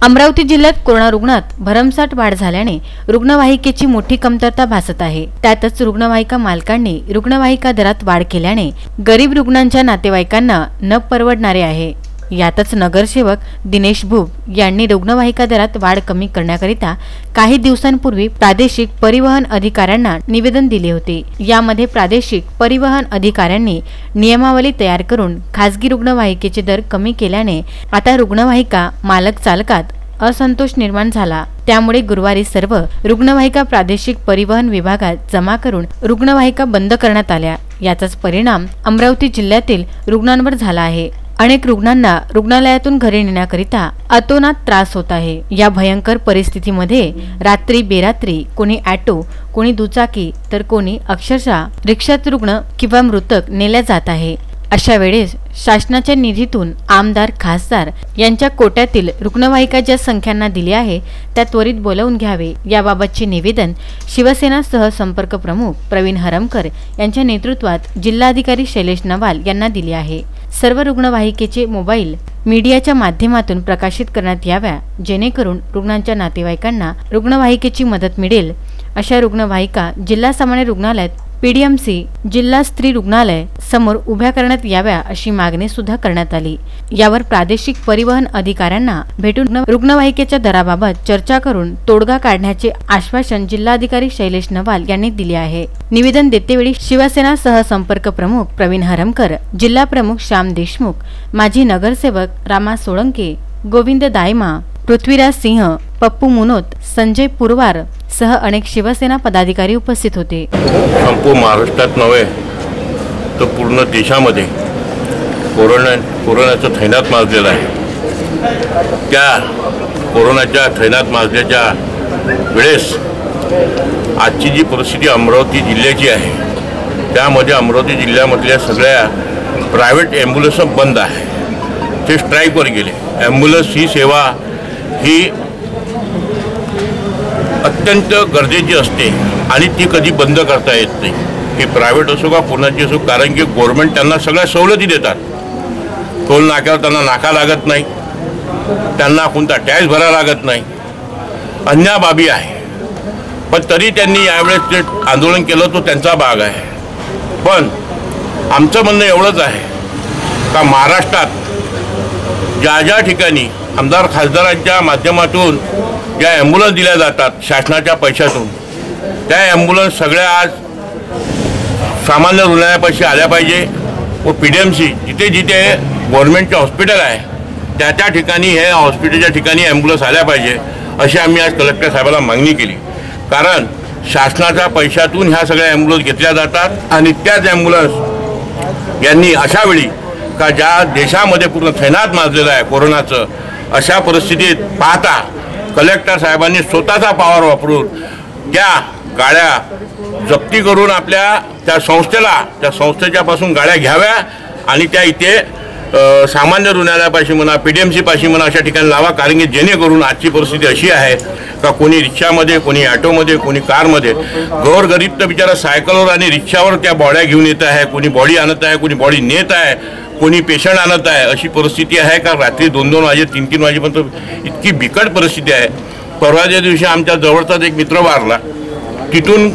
अमरावती जिल्ह्यात कोरोना रुग्णात भरमसाठ वाढ झाल्याने रुग्णवाहिकेची मोठी कमतरता भासत आहे। त्यातच रुग्णवाहिका मालकांनी रुग्णवाहिका दरात वाढ केल्याने गरीब रुग्णांच्या नातेवाईकांना न परवडणारे आहे। यातच नगरसेवक दिनेश भूप यांनी रुग्णवाहिका दरात वाढ कमी करण्याकरिता काही दिवसांपूर्वी प्रादेशिक परिवहन अधिकाऱ्यांना निवेदन दिले होते। यामध्ये प्रादेशिक परिवहन अधिकाऱ्यांनी नियमावली तयार करून खासगी रुग्णवाहिकेचे दर कमी केल्याने आता रुग्णवाहिका मालक चालकात असंतोष निर्माण झाला। त्यामुळे गुरुवारी सर्व रुग्णवाहिका प्रादेशिक परिवहन विभागात जमा करून रुग्णवाहिका बंद करण्यात आल्या। याचाच परिणाम अमरावती जिल्ह्यातील रुग्णांवर झाला आहे। अनेक रुग्णांना रुग्णालयातून घरी नेण्याकरिता अतोनात त्रास होत आहे। या भयंकर परिस्थितीमध्ये रात्री बेरात्री कोणी ऑटो, कोणी दुचाकी तर कोणी अक्षरशः रिक्षात रुग्ण किंवा मृतक नेल्या जात आहे। अशा वेळेस शासनाच्या निधीतून आमदार, खासदार यांच्या कोट्यातील रुग्णवाहिका ज्या संख्यांना दिली आहे त्या त्वरित बोलावून घ्यावे, याबाबतचे निवेदन शिवसेना सहसंपर्क प्रमुख प्रवीण हरमकर यांच्या नेतृत्वात जिल्हाधिकारी शैलेश नवाल यांना दिले आहे। सर्व रुग्णवाहिकेचे मोबाईल मीडियाच्या माध्यमातून प्रकाशित करण्यात याव्या, जेणेकरून रुग्णांच्या नातेवाईकांना रुग्णवाहिकेची मदत मिळेल। अशा रुग्णवाहिका जिल्हा सामान्य रुग्णालय, पीडीएमसी, जिल्हा स्त्री रुग्णालय समोर उभ्या करण्यात याव्या अशी मागणी सुद्धा करण्यात आली। यावर प्रादेशिक परिवहन अधिकाऱ्यांना भेटून रुग्णवाहिकेच्या दराबाबत चर्चा करून तोडगा काढण्याचे आश्वासन जिल्हाधिकारी शैलेश नवाल यांनी दिले आहे। निवेदन देतेवेळी शिवसेना सहसंपर्क प्रमुख प्रवीण हरमकर, जिल्हा प्रमुख श्याम देशमुख, माजी नगरसेवक रामा सोळंके, गोविंद दायमा, पृथ्वीराज सिंह, पप्पू मुनोत, संजय पुरवार सह अनेक शिवसेना पदाधिकारी उपस्थित होते। संपूर्ण महाराष्ट्रात नव्हे तर पूर्ण देशामध्ये कोरोनाचं थैनात माजलेलं आहे। त्या कोरोनाच्या थैनात माजल्याच्या वेळेस आजची जी परिस्थिती अमरावती जिल्ह्याची आहे त्यामध्ये अमरावती जिल्ह्यामधल्या सगळ्या प्रायव्हेट ॲम्ब्युलन्स बंद आहे। ते स्ट्राईकवर गेले। ॲम्ब्युलन्स ही सेवा ही अत्यंत गरजेची असते आणि ती कधी बंद करता येत नाही। की प्रायव्हेट असो का कोणाची असो, कारण की गव्हर्नमेंट त्यांना सगळ्या सवलती देतात। टोल नाक्यावर त्यांना नाका लागत नाही, त्यांना कोणता टॅक्स भरावा लागत नाही, अन्य बाबी आहे। पण तरी त्यांनी यावेळेस जे आंदोलन केलं तो त्यांचा भाग आहे। पण आमचं म्हणणं एवढंच आहे का महाराष्ट्रात ज्या ज्या ठिकाणी आमदार खासदारांच्या माध्यमातून ज्या ॲम्ब्युलन्स दिल्या जातात शासनाच्या पैशातून, त्या ॲम्ब्युलन्स सगळ्या आज सामान्य रुग्णालयापाशी आल्या पाहिजे व पीडीएमसी जिथे जिथे गव्हर्नमेंटचे हॉस्पिटल आहे त्या त्या ठिकाणी हे हॉस्पिटलच्या ठिकाणी ॲम्ब्युलन्स आल्या पाहिजे अशी आम्ही आज कलेक्टर साहेबांना मागणी केली। कारण शासनाच्या पैशातून ह्या सगळ्या ॲम्ब्युलन्स घेतल्या जातात आणि त्याच ॲम्ब्युलन्स यांनी अशा वेळी का ज्या देशामध्ये पूर्ण थैनात माजलेलं आहे कोरोनाचं, अशा परिस्थितीत पाहता कलेक्टर साहेबांनी स्वतःचा पॉवर वापरून त्या गाड्या जप्ती करून आपल्या त्या संस्थेच्यापासून गाड्या घ्याव्या आणि त्या इथे सामान्य रुग्णालयापाशी म्हणा, पीडीएमसी पाशी म्हणा अशा ठिकाणी लावा। कारण की जेणेकरून आजची परिस्थिती अशी आहे का कोणी रिक्षामध्ये, कोणी ऑटोमध्ये, कोणी कारमध्ये, गोरगरीब तर बिचारा सायकलवर आणि रिक्षावर त्या बॉड्या घेऊन येत आहे, कोणी बॉडी आणत आहे, कोणी बॉडी नेत आहे, कोणी पेशंट आणत आहे। अशी परिस्थिती आहे का रात्री 2-2 वाजे 3-3 वाजेपर्यंत इतकी बिकट परिस्थिती आहे। परवाच्या दिवशी आमच्या जवळचाच एक मित्र वारला, तिथून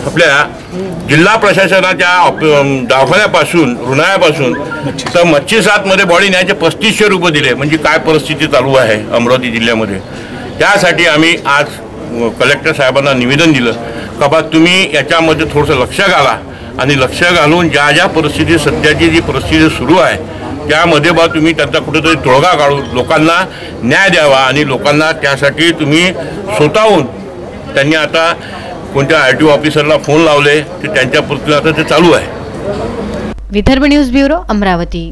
आपल्या जिल्हा प्रशासनाच्या दवाखान्यापासून रुग्णालयापासून तर मच्छीसातमध्ये बॉडी न्यायचे 3500 रुपये दिले। म्हणजे काय परिस्थिती चालू आहे अमरावती जिल्ह्यामध्ये। त्यासाठी आम्ही आज कलेक्टर साहेबांना निवेदन दिलं का बा तुम्ही याच्यामध्ये थोडंसं लक्ष घाला आणि लक्ष घालून ज्या ज्या परिस्थिती सध्याची जी परिस्थिती सुरू आहे त्यामध्ये बा तुम्ही त्यांचा कुठेतरी तोडगा काढून लोकांना न्याय द्यावा आणि लोकांना त्यासाठी तुम्ही स्वतःहून त्यांनी आता कोणत्या आरटीओ ऑफिसरला फोन लावले ते त्यांच्या पुरतं आता ते चालू आहे। Vidarbha news bureau, Amravati.